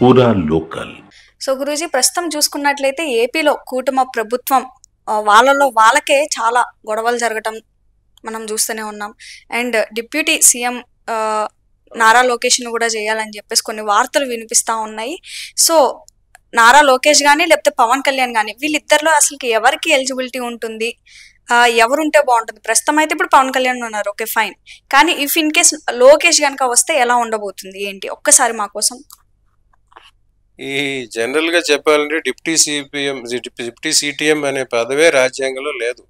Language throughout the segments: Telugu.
పూరా లోకల్. సో గురూజీ, ప్రస్తుతం చూసుకున్నట్లయితే ఏపీలో కూటమి ప్రభుత్వం వాళ్ళలో వాళ్ళకే చాలా గొడవలు జరగటం మనం చూస్తూనే ఉన్నాం. అండ్ డిప్యూటీ సీఎం నారా లోకేష్ను కూడా చేయాలని చెప్పేసి కొన్ని వార్తలు వినిపిస్తూ ఉన్నాయి. సో నారా లోకేష్ కానీ లేకపోతే పవన్ కళ్యాణ్ కానీ వీళ్ళిద్దరిలో అసలుకి ఎవరికి ఎలిజిబిలిటీ ఉంటుంది, ఎవరుంటే బాగుంటుంది? ప్రస్తుతం అయితే ఇప్పుడు పవన్ కళ్యాణ్ ఉన్నారు, ఓకే ఫైన్. కానీ ఇఫ్ ఇన్ కేస్ లోకేష్ కనుక వస్తే ఎలా ఉండబోతుంది ఏంటి? ఒక్కసారి మా కోసం. ఈ జనరల్ గా చెప్పాలంటే డిప్యూటీ సిటిఎం అనే పదవే రాజ్యాంగంలో లేదు.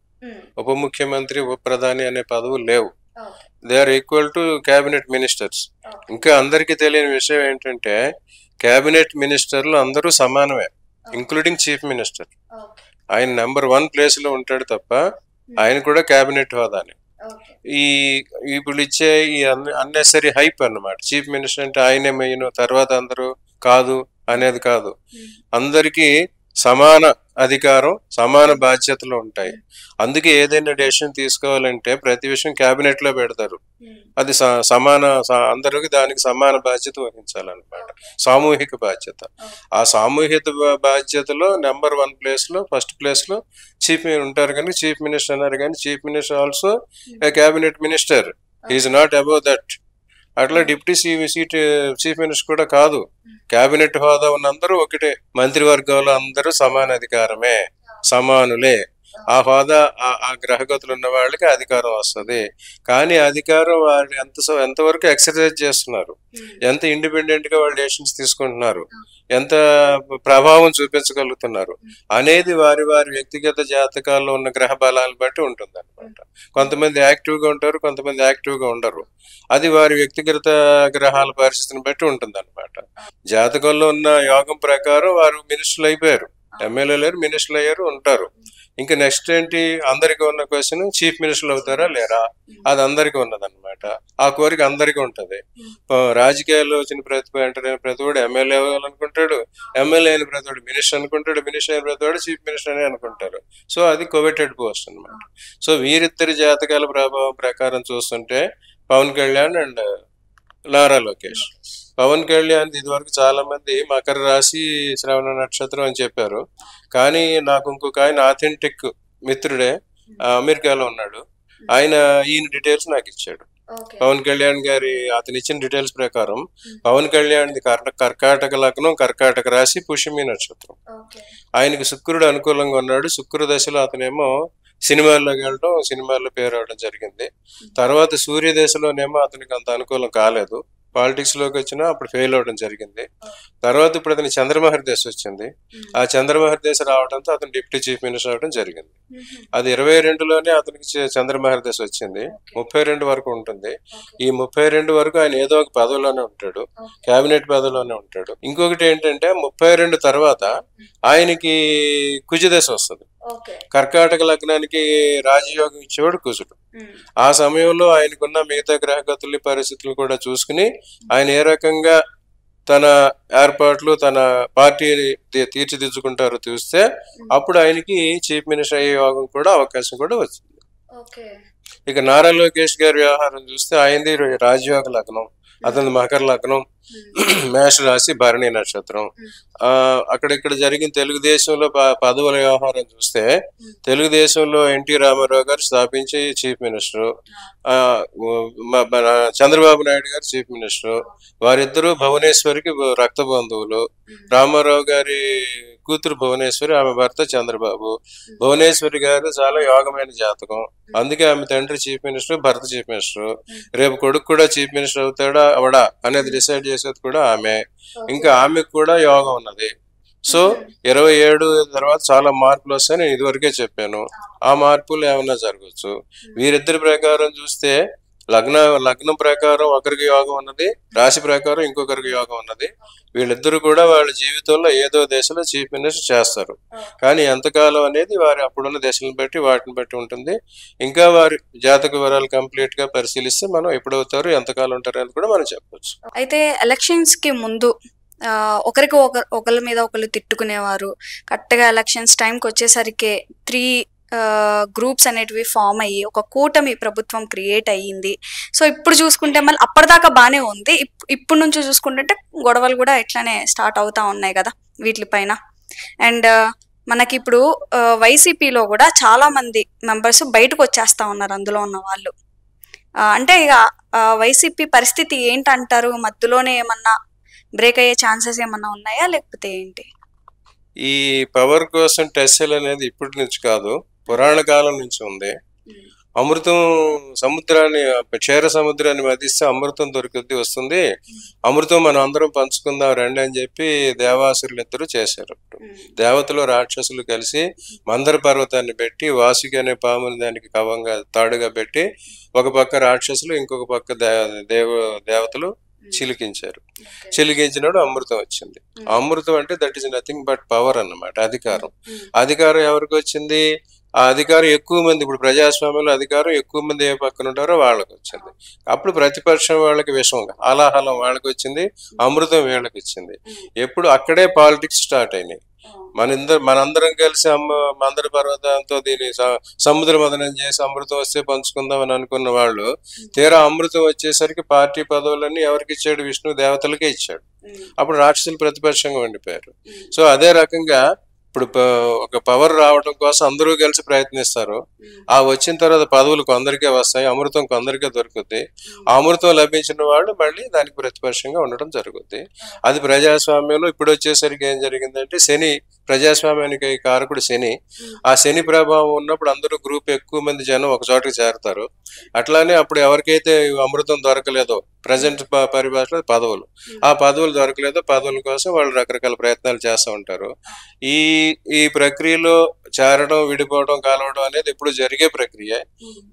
ఉప ముఖ్యమంత్రి, ఉప ప్రధాని అనే పదవులు లేవు. They are equal to cabinet ministers. ఇంకా అందరికీ తెలియని విషయం ఏంటంటే క్యాబినెట్ మినిస్టర్లు అందరూ సమానమే, ఇంక్లూడింగ్ చీఫ్ మినిస్టర్. ఆయన నెంబర్ 1 ప్లేస్ లో ఉంటాడు తప్ప ఆయన కూడా క్యాబినెట్ హోదానే. ఈ ఇప్పుడు ఇచ్చే ఈ అన్నెసరీ హైప్ అన్నమాట. చీఫ్ మినిస్టర్ అంటే ఆయనే మెయిన్, తర్వాత అందరూ కాదు అనేది కాదు. అందరికీ సమాన అధికారం, సమాన బాధ్యతలు ఉంటాయి. అందుకే ఏదైనా డెసిషన్ తీసుకోవాలంటే ప్రతి విషయం క్యాబినెట్ లో పెడతారు. అది అందరికి దానికి సమాన బాధ్యత వహించాలన్నమాట, సామూహిక బాధ్యత. ఆ సామూహిక బాధ్యతలో నెంబర్ 1 ప్లేస్ లో, ఫస్ట్ ప్లేస్ లో చీఫ్ ఉంటారు. కానీ చీఫ్ మినిస్టర్ అన్నారు, కానీ chief minister also a cabinet minister, is not above that. అట్లా డిప్యూటీ చీఫ్ మినిస్టర్ కూడా కాదు. క్యాబినెట్ హోదా ఉన్నందరూ ఒకటే, మంత్రివర్గంలో అందరూ సమాన అధికారమే, సమానులే. ఆ హోదా ఆ గ్రహగతులు ఉన్న వాళ్ళకి అధికారం వస్తుంది. కానీ అధికారం వాళ్ళు ఎంతవరకు ఎక్సర్సైజ్ చేస్తున్నారు, ఎంత ఇండిపెండెంట్ గా వాళ్ళు డెసిషన్స్ తీసుకుంటున్నారు, ఎంత ప్రభావం చూపించగలుగుతున్నారు అనేది వారి వారి వ్యక్తిగత జాతకాల్లో ఉన్న గ్రహ బలాలను బట్టి ఉంటుంది అనమాట. కొంతమంది యాక్టివ్ గా ఉంటారు, కొంతమంది యాక్టివ్ గా ఉండరు. అది వారి వ్యక్తిగత గ్రహాల పరిస్థితిని బట్టి ఉంటుంది అనమాట. జాతకంలో ఉన్న యోగం ప్రకారం వారు మినిస్టర్లు అయిపోయారు, ఎమ్మెల్యే లేరు, మినిస్టర్లు అయ్యారు, ఉంటారు. ఇంకా నెక్స్ట్ ఏంటి, అందరికీ ఉన్న క్వశ్చన్ చీఫ్ మినిస్టర్లు అవుతారా లేరా, అది అందరికీ ఉన్నదన్నమాట. ఆ కోరిక అందరికీ ఉంటది. రాజకీయాల్లో వచ్చిన ప్రతి వాడు ఎమ్మెల్యే అవ్వాలనుకుంటాడు, ఎమ్మెల్యే అయిన ప్రతి వాడు మినిస్టర్ అనుకుంటాడు, మినిస్టర్ అయిన ప్రతి వాడు చీఫ్ మినిస్టర్ అని అనుకుంటారు. సో అది కోవెటెడ్ పోస్ట్ అనమాట. సో వీరిద్దరి జాతకాల ప్రభావం ప్రకారం చూస్తుంటే పవన్ కళ్యాణ్ అండ్ నారా లోకేష్. పవన్ కళ్యాణ్ ఇదివరకు చాలా మంది మకర రాశి, శ్రవణ నక్షత్రం అని చెప్పారు. కానీ నాకు ఇంకొక ఆయన ఆథెంటిక్ మిత్రుడే అమెరికాలో ఉన్నాడు, ఈయన డీటెయిల్స్ నాకు ఇచ్చాడు. పవన్ కళ్యాణ్ గారి అతను ఇచ్చిన డీటెయిల్స్ ప్రకారం పవన్ కళ్యాణ్ కర్కాటక లగ్నం, కర్కాటక రాశి, పుష్యమి నక్షత్రం. ఆయనకి శుక్రుడు అనుకూలంగా ఉన్నాడు. శుక్ర దశలో అతనేమో సినిమాల్లోకి వెళ్ళడం, సినిమాల్లో పేరు అవడం జరిగింది. తర్వాత సూర్య దశలోనేమో అతనికి అంత అనుకూలం కాలేదు, పాలిటిక్స్ లోకి వచ్చినా అప్పుడు ఫెయిల్ అవడం జరిగింది. తర్వాత ఇప్పుడు అతని చంద్రమహర్ దశ వచ్చింది. ఆ చంద్రమహర్ దశ రావడంతో అతను డిప్యూటీ చీఫ్ మినిస్టర్ అవడం జరిగింది. అది 22లోనే అతనికి చంద్రమహర్ దశ వచ్చింది. 32 వరకు ఉంటుంది. ఈ 32 వరకు ఆయన ఏదో ఒక పదవిలోనే ఉంటాడు, కేబినెట్ పదవిలోనే ఉంటాడు. ఇంకొకటి ఏంటంటే 32 తర్వాత ఆయనకి కుజ దశ వస్తుంది. కర్కాటక లగ్నానికి రాజయోగం ఇచ్చేవాడు కుజుడు. ఆ సమయంలో ఆయనకున్న మిగతా గ్రహగతుల్ని, పరిస్థితులు కూడా చూసుకుని ఆయన ఏ రకంగా తన ఏర్పాట్లు, తన పార్టీని తీర్చిదిద్దుకుంటారో చూస్తే అప్పుడు ఆయనకి చీఫ్ మినిస్టర్ అయ్యే యోగం కూడా, అవకాశం కూడా వచ్చింది. ఇక నారా లోకేష్ గారి వ్యవహారం చూస్తే ఆయనది రాజయోగ లగ్నం, అతని మకర లగ్నం, మేష రాశి, భరణి నక్షత్రం. అక్కడిక్కడ జరిగిన తెలుగుదేశంలో పదవుల వ్యవహారం చూస్తే తెలుగుదేశంలో ఎన్టీ రామారావు గారు స్థాపించి చీఫ్ మినిస్టర్, చంద్రబాబు నాయుడు గారు చీఫ్ మినిస్టర్. వారిద్దరూ భువనేశ్వరికి రక్త బంధువులు. రామారావు గారి కూతురు భువనేశ్వరి, ఆమె భర్త చంద్రబాబు. భువనేశ్వరి గారు చాలా యోగమైన జాతకం, అందుకే ఆమె తండ్రి చీఫ్ మినిస్టర్, భర్త చీఫ్ మినిస్టర్. రేపు కొడుకు కూడా చీఫ్ మినిస్టర్ అవుతాడా అవడా అనేది డిసైడ్ చేసేది కూడా ఆమె. ఇంకా ఆమెకు కూడా యోగం ఉన్నది. సో 27 తర్వాత చాలా మార్పులు వస్తాయని నేను ఇదివరకే చెప్పాను. ఆ మార్పులు ఏమన్నా జరగచ్చు. వీరిద్దరి ప్రకారం చూస్తే లగ్నం ప్రకారం ఒకరికి యోగం ఉన్నది, రాశి ప్రకారం ఇంకొకరికి యోగం ఉన్నది. వీళ్ళిద్దరూ కూడా వాళ్ళ జీవితంలో ఏదో దశలో చీఫ్ మినిస్టర్ చేస్తారు. కానీ ఎంతకాలం అనేది వారి అప్పుడున్న దశలను బట్టి, వాటిని బట్టి ఉంటుంది. ఇంకా వారి జాతక వివరాలు కంప్లీట్ గా పరిశీలిస్తే మనం ఎప్పుడవుతారు, ఎంతకాలం ఉంటారు అనేది కూడా మనం చెప్పొచ్చు. అయితే ఎలక్షన్స్ కి ముందు ఒకరి మీద ఒకరు తిట్టుకునేవారు. కరెక్ట్గా ఎలక్షన్స్ టైంకి వచ్చేసరికి గ్రూప్స్ అనేటివి ఫామ్ అయ్యి ఒక కూటమి ప్రభుత్వం క్రియేట్ అయ్యింది. సో ఇప్పుడు చూసుకుంటే మళ్ళీ అప్పటిదాకా బాగానే ఉంది. ఇప్పుడు నుంచి చూసుకుంటుంటే గొడవలు కూడా ఇట్లానే స్టార్ట్ అవుతా ఉన్నాయి కదా వీటిపైన. అండ్ మనకి ఇప్పుడు వైసీపీలో కూడా చాలా మంది మెంబర్స్ బయటకు వచ్చేస్తా ఉన్నారు అందులో ఉన్న వాళ్ళు. అంటే ఇక వైసీపీ పరిస్థితి ఏంటంటారు? మధ్యలోనే ఏమన్నా బ్రేక్ అయ్యే ఛాన్సెస్ ఏమన్నా ఉన్నాయా లేకపోతే ఏంటి? ఈ పవర్ కోసం టెస్సెల్ అనేది ఇప్పటి నుంచి కాదు, పురాణ కాలం నుంచి ఉంది. అమృతం సముద్రాన్ని, క్షీర సముద్రాన్ని మధిస్తే అమృతం దొరికి వస్తుంది, అమృతం మనం అందరం పంచుకుందాం రండి అని చెప్పి దేవాసురులు ఇద్దరు చేశారు. దేవతలు రాక్షసులు కలిసి మందర పర్వతాన్ని పెట్టి వాసుకి అనే పాముని దానికి కవంగా తాడుగా పెట్టి ఒక పక్క రాక్షసులు ఇంకొక పక్క దేవతలు చిలికించారు. చిలికించినప్పుడు అమృతం వచ్చింది. అమృతం అంటే that is nothing but power అన్నమాట, అధికారం. అధికారం ఎవరికి వచ్చింది? ఆ అధికారం ఎక్కువ మంది, ఇప్పుడు ప్రజాస్వామ్యంలో అధికారం ఎక్కువ మంది ఏ పక్కన ఉంటారో వాళ్ళకి వచ్చింది. అప్పుడు ప్రతిపక్షం వాళ్ళకి విషం, అలాహలం వాళ్ళకి వచ్చింది, అమృతం వీళ్ళకి వచ్చింది. ఎప్పుడు అక్కడే పాలిటిక్స్ స్టార్ట్ అయినాయి. మనందరం కలిసి మందర పర్వతంతో దీన్ని సముద్ర మదనం చేసి అమృతం వస్తే పంచుకుందాం అని అనుకున్న వాళ్ళు తీరా అమృతం వచ్చేసరికి పార్టీ పదవులన్నీ ఎవరికి ఇచ్చాడు? విష్ణు దేవతలకే ఇచ్చాడు. అప్పుడు రాక్షసులు ప్రతిపక్షంగా ఉండిపోయారు. సో అదే రకంగా ఇప్పుడు ఒక పవర్ రావడం కోసం అందరూ కలిసి ప్రయత్నిస్తారు. ఆ వచ్చిన తర్వాత పదవులు కొందరికే వస్తాయి, అమృతం కొందరికే దొరుకుద్ది. ఆ అమృతం లభించిన వాళ్ళు మళ్ళీ దానికి ప్రతిపక్షంగా ఉండడం జరుగుద్ది. అది ప్రజాస్వామ్యంలో. ఇప్పుడు వచ్చేసరికి ఏం జరిగిందంటే శని, ప్రజాస్వామ్యానికి కారకుడు శని. ఆ శని ప్రభావం ఉన్నప్పుడు అందరూ గ్రూప్ ఎక్కువ మంది జనం ఒక చోటకి చేరతారు. అట్లానే అప్పుడు ఎవరికైతే అమృతం దొరకలేదో, ప్రజెంట్ పరిభాషలో పదవులు, ఆ పదవులు దొరకలేదో పదవుల కోసం వాళ్ళు రకరకాల ప్రయత్నాలు చేస్తూ ఉంటారు. ఈ ప్రక్రియలో చేరడం, విడిపోవడం, కలవడం అనేది ఎప్పుడు జరిగే ప్రక్రియ.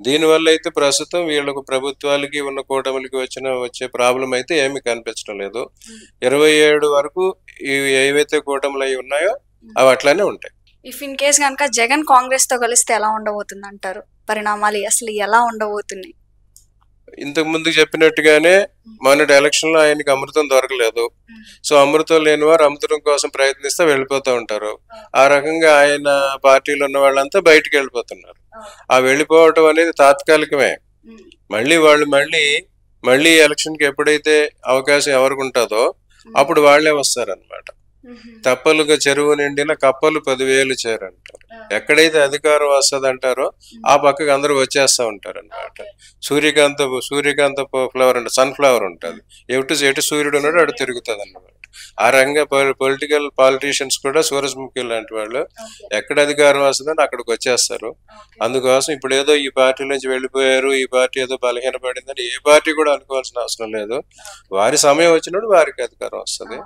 దీనివల్ల అయితే ప్రస్తుతం వీళ్ళకు ప్రభుత్వాలకి ఉన్న కూటమిలకి వచ్చే ప్రాబ్లం అయితే ఏమీ కనిపించడం లేదు. 27 వరకు ఏవైతే కూటములు అవి ఉన్నాయో అవి అట్లానే ఉంటాయి. ఇఫ్ ఇన్ కేస్ కనుక జగన్ కాంగ్రెస్ తో కలిస్తే ఎలా ఉండబోతుంది అంటారు? పరిణామాలు అసలు ఎలా ఉండబోతున్నాయి? ఇంతకు ముందు చెప్పినట్టుగానే మొన్నటి ఎలక్షన్ లో ఆయనకి అమృతం దొరకలేదు. సో అమృతం లేని వారు అమృతం కోసం ప్రయత్నిస్తే వెళ్ళిపోతూ ఉంటారు. ఆ రకంగా ఆయన పార్టీలో ఉన్న వాళ్ళంతా బయటికి వెళ్ళిపోతున్నారు. ఆ వెళ్ళిపోవటం అనేది తాత్కాలికమే. వాళ్ళు మళ్ళీ ఎలక్షన్ కి ఎప్పుడైతే అవకాశం ఎవరికి ఉంటుందో అప్పుడు వాళ్లే వస్తారనమాట. తప్పలుగా చెరువు నిండిన కప్పలు 10,000 చేరంటారు. ఎక్కడైతే అధికారం వస్తుంది అంటారో ఆ పక్కకి అందరూ వచ్చేస్తా ఉంటారు అనమాట. సూర్యకాంత ఫ్లవర్ అంటే సన్ఫ్లవర్ ఉంటుంది, ఎటు సూర్యుడు ఉన్నాడు అటు తిరుగుతుంది అన్నమాట. ఆ రంగా పాలిటీషియన్స్ కూడా సూరజ్ముఖి లాంటి వాళ్ళు ఎక్కడ అధికారం వస్తుందని అక్కడికి వచ్చేస్తారు. అందుకోసం ఇప్పుడు ఏదో ఈ పార్టీ నుంచి వెళ్ళిపోయారు, ఈ పార్టీ ఏదో బలహీనపడిందని ఏ పార్టీ కూడా అనుకోవాల్సిన అవసరం లేదు. వారి సమయం వచ్చినప్పుడు వారికి అధికారం వస్తుంది.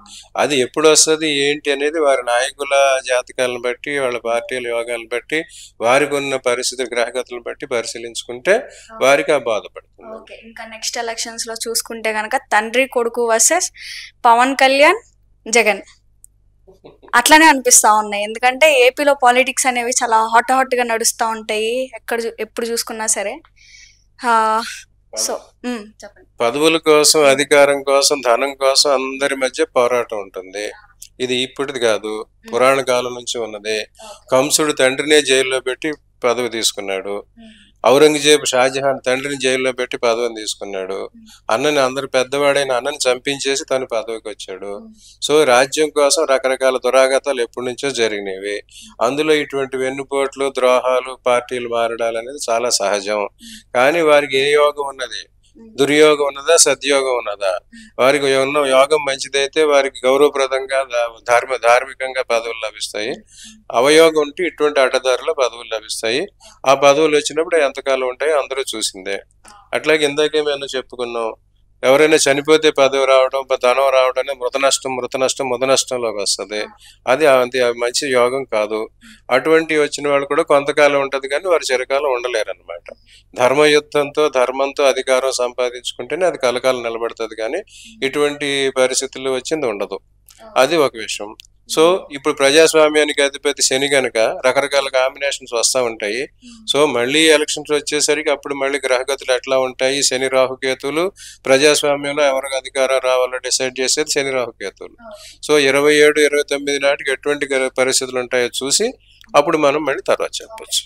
అది ఎప్పుడు వస్తుంది ఏంటి అనేది వారి నాయకుల జాతకాలను బట్టి, వాళ్ళ పార్టీల యోగాలను బట్టి, వారికి ఉన్న పరిస్థితి గ్రహగతులను బట్టి పరిశీలించుకుంటే వారికి ఆ బాధపడుతుంది. ఇంకా నెక్స్ట్ ఎలక్షన్స్ లో చూసుకుంటే గనక తండ్రి కొడుకు వర్సెస్ పవన్ కళ్యాణ్ జగన్ అట్లానే అనిపిస్తా ఉన్నాయి. ఎందుకంటే ఏపీలో పాలిటిక్స్ అనేవి చాలా హాట్ గా నడుస్తూ ఉంటాయి ఎప్పుడు చూసుకున్నా సరే. సో చెప్పండి. పదవుల కోసం, అధికారం కోసం, ధనం కోసం అందరి మధ్య పోరాటం ఉంటుంది. ఇది ఇప్పటిది కాదు, పురాణ కాలం నుంచి ఉన్నది. కంసుడు తండ్రినే జైల్లో పెట్టి పదవి తీసుకున్నాడు. ఔరంగజేబు షాజహాన్ తండ్రిని జైల్లో పెట్టి పదవిని తీసుకున్నాడు. అందరు పెద్దవాడైన అన్నని చంపించేసి తను పదవికి వచ్చాడు. సో రాజ్యం కోసం రకరకాల దురాఘాతాలు ఎప్పటి నుంచో జరిగినవి. అందులో ఇటువంటి వెన్నుపోట్లు, ద్రోహాలు, పార్టీలు మారడాలు అనేది చాలా సహజం. కానీ వారికి ఏ యోగం ఉన్నది? దుర్యోగం ఉన్నదా, సద్యోగం ఉన్నదా? వారికి ఉన్న యోగం మంచిదైతే వారికి గౌరవప్రదంగా ధార్మికంగా పదవులు లభిస్తాయి. అవయోగం ఉంటే ఇటువంటి అడ్డదారుల పదవులు లభిస్తాయి. ఆ పదవులు వచ్చినప్పుడు ఎంతకాలం ఉంటాయో అందరూ చూసిందే. అట్లాగే ఇందాకే మేము చెప్పుకున్నాం, ఎవరైనా చనిపోతే పదవి రావడం, ధనం రావడం అనేది మృత నష్టంలోకి వస్తుంది. అది మంచి యోగం కాదు. అటువంటి వచ్చిన వాళ్ళు కూడా కొంతకాలం ఉంటది కానీ వారు చిరకాలం ఉండలేరు అనమాట. ధర్మంతో అధికారం సంపాదించుకుంటేనే అది కలకాలం నిలబడుతుంది కానీ ఇటువంటి పరిస్థితులు వచ్చింది ఉండదు. అది ఒక విషయం. సో ఇప్పుడు ప్రజాస్వామ్యానికి అధిపతి శని గనక రకరకాల కాంబినేషన్స్ వస్తూ ఉంటాయి. సో మళ్ళీ ఎలక్షన్స్ వచ్చేసరికి అప్పుడు మళ్ళీ గ్రహగతులు ఎట్లా ఉంటాయి? శని రాహుకేతులు ప్రజాస్వామ్యంలో ఎవరికి అధికారం రావాలో డిసైడ్ చేసేది శని రాహుకేతులు. సో 27, 29 నాటికి ఎటువంటి పరిస్థితులు ఉంటాయో చూసి అప్పుడు మనం మళ్ళీ తర్వాత చెప్పొచ్చు.